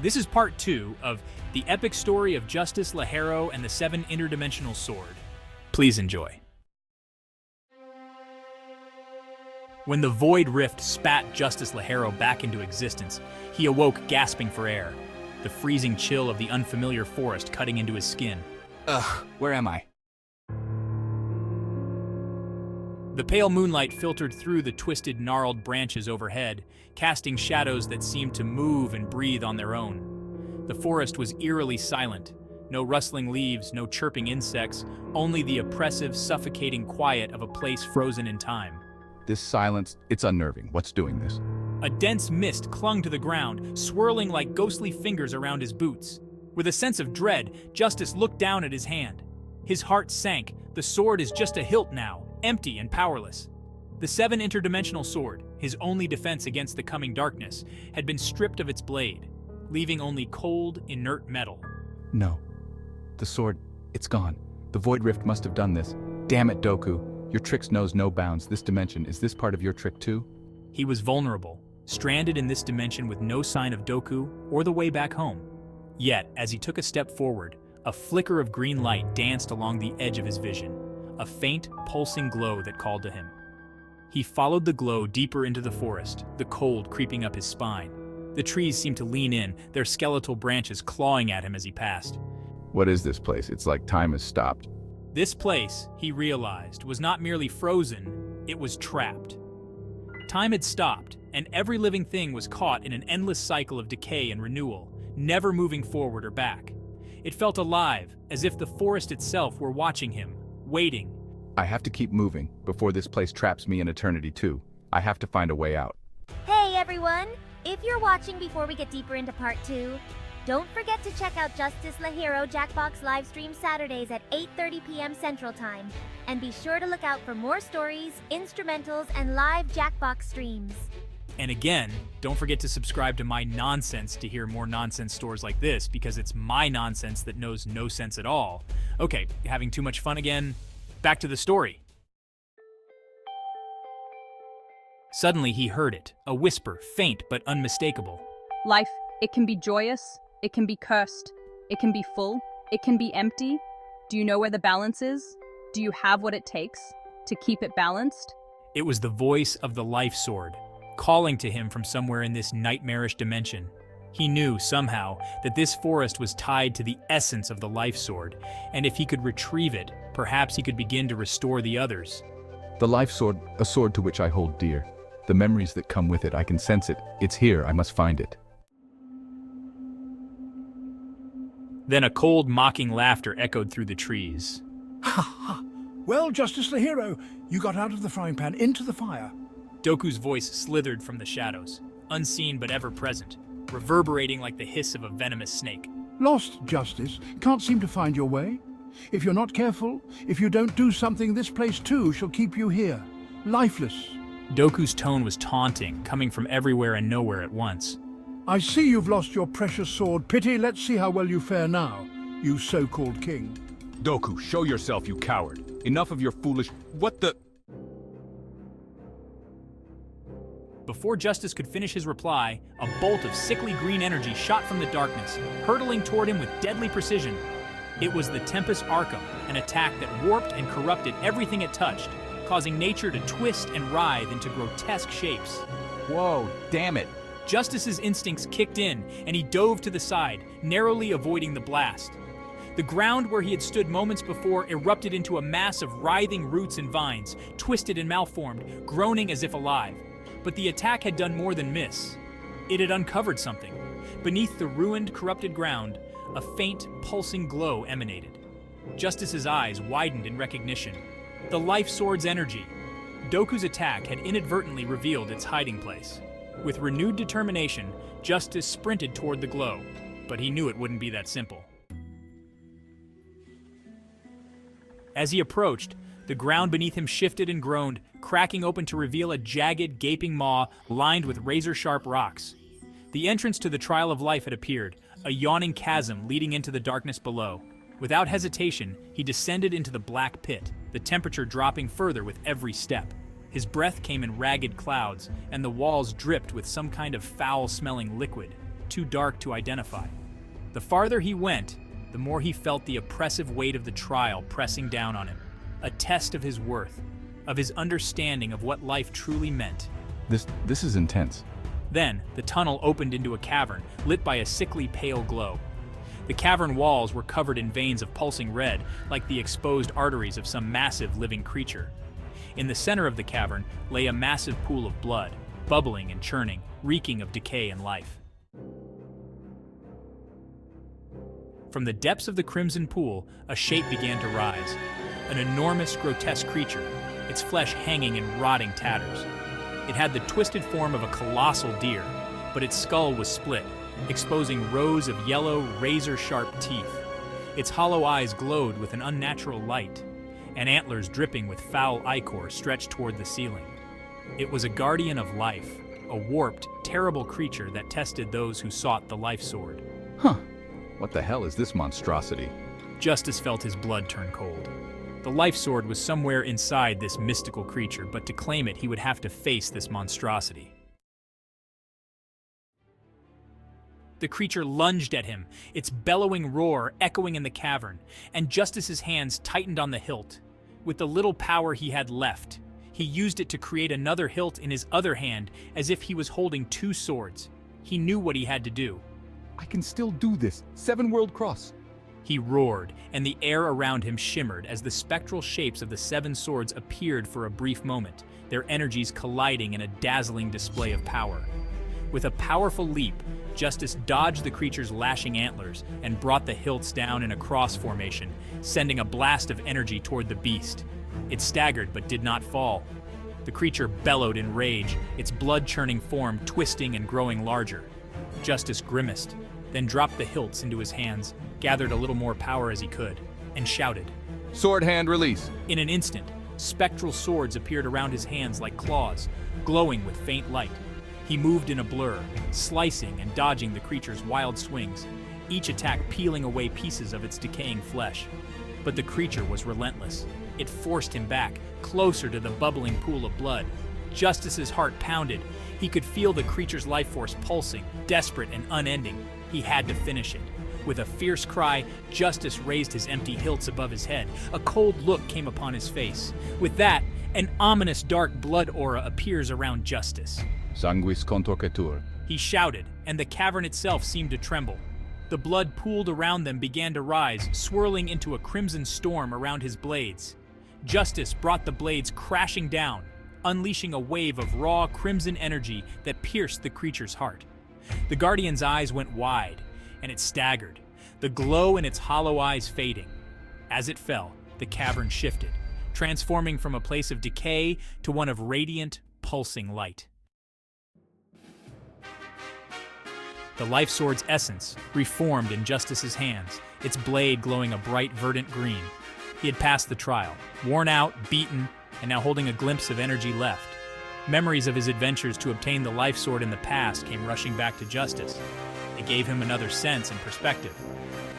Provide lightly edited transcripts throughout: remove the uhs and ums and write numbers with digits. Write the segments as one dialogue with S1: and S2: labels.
S1: This is part 2 of the epic story of Justice LaHero and the 7 Interdimensional Sword. Please enjoy. When the Void Rift spat Justice LaHero back into existence, he awoke gasping for air, the freezing chill of the unfamiliar forest cutting into his skin.
S2: Ugh, where am I?
S1: The pale moonlight filtered through the twisted, gnarled branches overhead, casting shadows that seemed to move and breathe on their own. The forest was eerily silent. No rustling leaves, no chirping insects, only the oppressive, suffocating quiet of a place frozen in time.
S2: This silence, it's unnerving. What's doing this?
S1: A dense mist clung to the ground, swirling like ghostly fingers around his boots. With a sense of dread, Justice looked down at his hand. His heart sank. The sword is just a hilt now, empty and powerless. The 7 Interdimensional Sword, his only defense against the coming darkness, had been stripped of its blade, leaving only cold, inert metal.
S2: No. The sword, it's gone. The Void Rift must have done this. Damn it, Doku. Your tricks knows no bounds. This dimension, is this part of your trick too?
S1: He was vulnerable, stranded in this dimension with no sign of Doku or the way back home. Yet, as he took a step forward, a flicker of green light danced along the edge of his vision, a faint, pulsing glow that called to him. He followed the glow deeper into the forest, the cold creeping up his spine. The trees seemed to lean in, their skeletal branches clawing at him as he passed.
S2: What is this place? It's like time has stopped.
S1: This place, he realized, was not merely frozen, it was trapped. Time had stopped, and every living thing was caught in an endless cycle of decay and renewal, never moving forward or back. It felt alive, as if the forest itself were watching him, waiting.
S2: I have to keep moving before this place traps me in eternity too. I have to find a way out.
S3: Hey everyone! If you're watching before we get deeper into part 2, don't forget to check out Justice LaHero Jackbox livestream Saturdays at 8:30 p.m. Central Time. And be sure to look out for more stories, instrumentals, and live Jackbox streams.
S1: And again, don't forget to subscribe to my nonsense to hear more nonsense stories like this, because it's my nonsense that knows no sense at all. Okay, having too much fun again? Back to the story. Suddenly he heard it, a whisper, faint but unmistakable.
S4: Life, it can be joyous, it can be cursed, it can be full, it can be empty. Do you know where the balance is? Do you have what it takes to keep it balanced?
S1: It was the voice of the life sword, calling to him from somewhere in this nightmarish dimension. He knew, somehow, that this forest was tied to the essence of the life sword, and if he could retrieve it, perhaps he could begin to restore the others.
S2: The life sword, a sword to which I hold dear. The memories that come with it, I can sense it. It's here, I must find it.
S1: Then a cold, mocking laughter echoed through the trees.
S5: Ha ha! Well, Justice LaHero, you got out of the frying pan into the fire.
S1: Doku's voice slithered from the shadows, unseen but ever present, reverberating like the hiss of a venomous snake.
S5: Lost, Justice? Can't seem to find your way? If you're not careful, if you don't do something, this place too shall keep you here, lifeless.
S1: Doku's tone was taunting, coming from everywhere and nowhere at once.
S5: I see you've lost your precious sword. Pity, let's see how well you fare now, you so-called king.
S2: Doku, show yourself, you coward. Enough of your foolish... What the...
S1: Before Justice could finish his reply, a bolt of sickly green energy shot from the darkness, hurtling toward him with deadly precision. It was the Tempest Arkham, an attack that warped and corrupted everything it touched, causing nature to twist and writhe into grotesque shapes.
S2: Whoa, damn it.
S1: Justice's instincts kicked in, and he dove to the side, narrowly avoiding the blast. The ground where he had stood moments before erupted into a mass of writhing roots and vines, twisted and malformed, groaning as if alive. But the attack had done more than miss. It had uncovered something. Beneath the ruined, corrupted ground, a faint, pulsing glow emanated. Justice's eyes widened in recognition. The life sword's energy. Doku's attack had inadvertently revealed its hiding place. With renewed determination, Justice sprinted toward the glow, but he knew it wouldn't be that simple. As he approached, the ground beneath him shifted and groaned, cracking open to reveal a jagged, gaping maw lined with razor-sharp rocks. The entrance to the Trial of Life had appeared, a yawning chasm leading into the darkness below. Without hesitation, he descended into the black pit, the temperature dropping further with every step. His breath came in ragged clouds, and the walls dripped with some kind of foul-smelling liquid. too dark to identify. The farther he went, the more he felt the oppressive weight of the trial pressing down on him, a test of his worth, of his understanding of what life truly meant.
S2: This is intense.
S1: Then, the tunnel opened into a cavern, lit by a sickly pale glow. The cavern walls were covered in veins of pulsing red, like the exposed arteries of some massive living creature. In the center of the cavern lay a massive pool of blood, bubbling and churning, reeking of decay and life. From the depths of the crimson pool, a shape began to rise. An enormous, grotesque creature, its flesh hanging in rotting tatters. It had the twisted form of a colossal deer, but its skull was split, exposing rows of yellow, razor-sharp teeth. Its hollow eyes glowed with an unnatural light, and antlers dripping with foul ichor stretched toward the ceiling. It was a guardian of life, a warped, terrible creature that tested those who sought the life sword.
S2: Huh. What the hell is this monstrosity?
S1: Justice felt his blood turn cold. The life sword was somewhere inside this mystical creature, but to claim it, he would have to face this monstrosity. The creature lunged at him, its bellowing roar echoing in the cavern, and Justice's hands tightened on the hilt. With the little power he had left, he used it to create another hilt in his other hand, as if he was holding two swords. He knew what he had to do.
S2: I can still do this. 7 World Cross.
S1: He roared, and the air around him shimmered as the spectral shapes of the 7 swords appeared for a brief moment, their energies colliding in a dazzling display of power. With a powerful leap, Justice dodged the creature's lashing antlers and brought the hilts down in a cross formation, sending a blast of energy toward the beast. It staggered but did not fall. The creature bellowed in rage, its blood-churning form twisting and growing larger. Justice grimaced, then dropped the hilts into his hands, gathered a little more power as he could, and shouted.
S2: Sword hand release.
S1: In an instant, spectral swords appeared around his hands like claws, glowing with faint light. He moved in a blur, slicing and dodging the creature's wild swings, each attack peeling away pieces of its decaying flesh. But the creature was relentless. It forced him back, closer to the bubbling pool of blood. Justice's heart pounded. He could feel the creature's life force pulsing, desperate and unending. He had to finish it. With a fierce cry, Justice raised his empty hilts above his head. A cold look came upon his face. With that, an ominous dark blood aura appears around Justice.
S2: Sanguis contorquetur.
S1: He shouted, and the cavern itself seemed to tremble. The blood pooled around them began to rise, swirling into a crimson storm around his blades. Justice brought the blades crashing down, unleashing a wave of raw crimson energy that pierced the creature's heart. The Guardian's eyes went wide, and it staggered, the glow in its hollow eyes fading. As it fell, the cavern shifted, transforming from a place of decay to one of radiant, pulsing light. The life sword's essence reformed in Justice's hands, its blade glowing a bright verdant green. He had passed the trial, worn out, beaten, and now holding a glimpse of energy left. Memories of his adventures to obtain the life sword in the past came rushing back to Justice. It gave him another sense and perspective.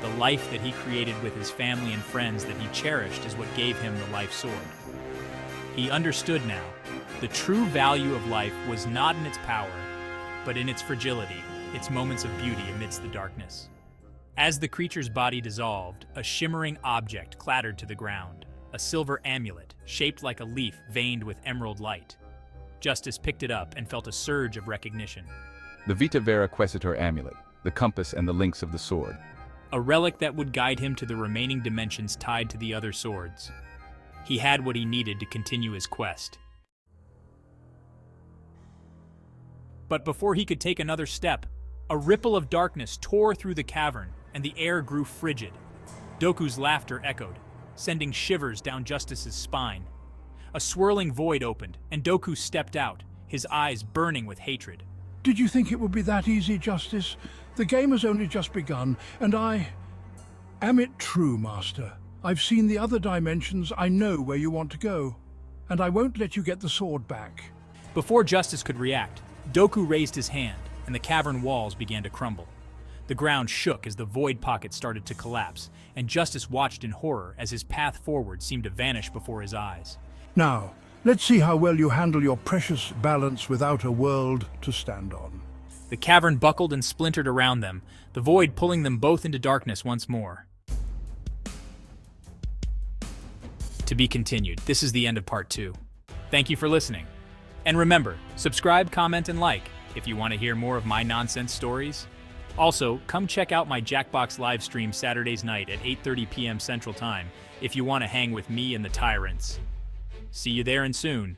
S1: The life that he created with his family and friends that he cherished is what gave him the life sword. He understood now. The true value of life was not in its power, but in its fragility, its moments of beauty amidst the darkness. As the creature's body dissolved, a shimmering object clattered to the ground, a silver amulet shaped like a leaf veined with emerald light. Justice picked it up and felt a surge of recognition.
S2: The Vita Vera Quesitor amulet, the compass and the links of the sword.
S1: A relic that would guide him to the remaining dimensions tied to the other swords. He had what he needed to continue his quest. But before he could take another step, a ripple of darkness tore through the cavern, and the air grew frigid. Doku's laughter echoed, sending shivers down Justice's spine. A swirling void opened, and Doku stepped out, his eyes burning with hatred.
S5: Did you think it would be that easy, Justice? The game has only just begun, and Am it true, Master? I've seen the other dimensions, I know where you want to go, and I won't let you get the sword back.
S1: Before Justice could react, Doku raised his hand, and the cavern walls began to crumble. The ground shook as the void pocket started to collapse, and Justice watched in horror as his path forward seemed to vanish before his eyes.
S5: Now, let's see how well you handle your precious balance without a world to stand on.
S1: The cavern buckled and splintered around them, the void pulling them both into darkness once more. To be continued. This is the end of part 2. Thank you for listening. And remember, subscribe, comment, and like if you want to hear more of my nonsense stories. Also, come check out my Jackbox live stream Saturdays night at 8:30 p.m. Central Time if you want to hang with me and the Tyrants. See you there and soon.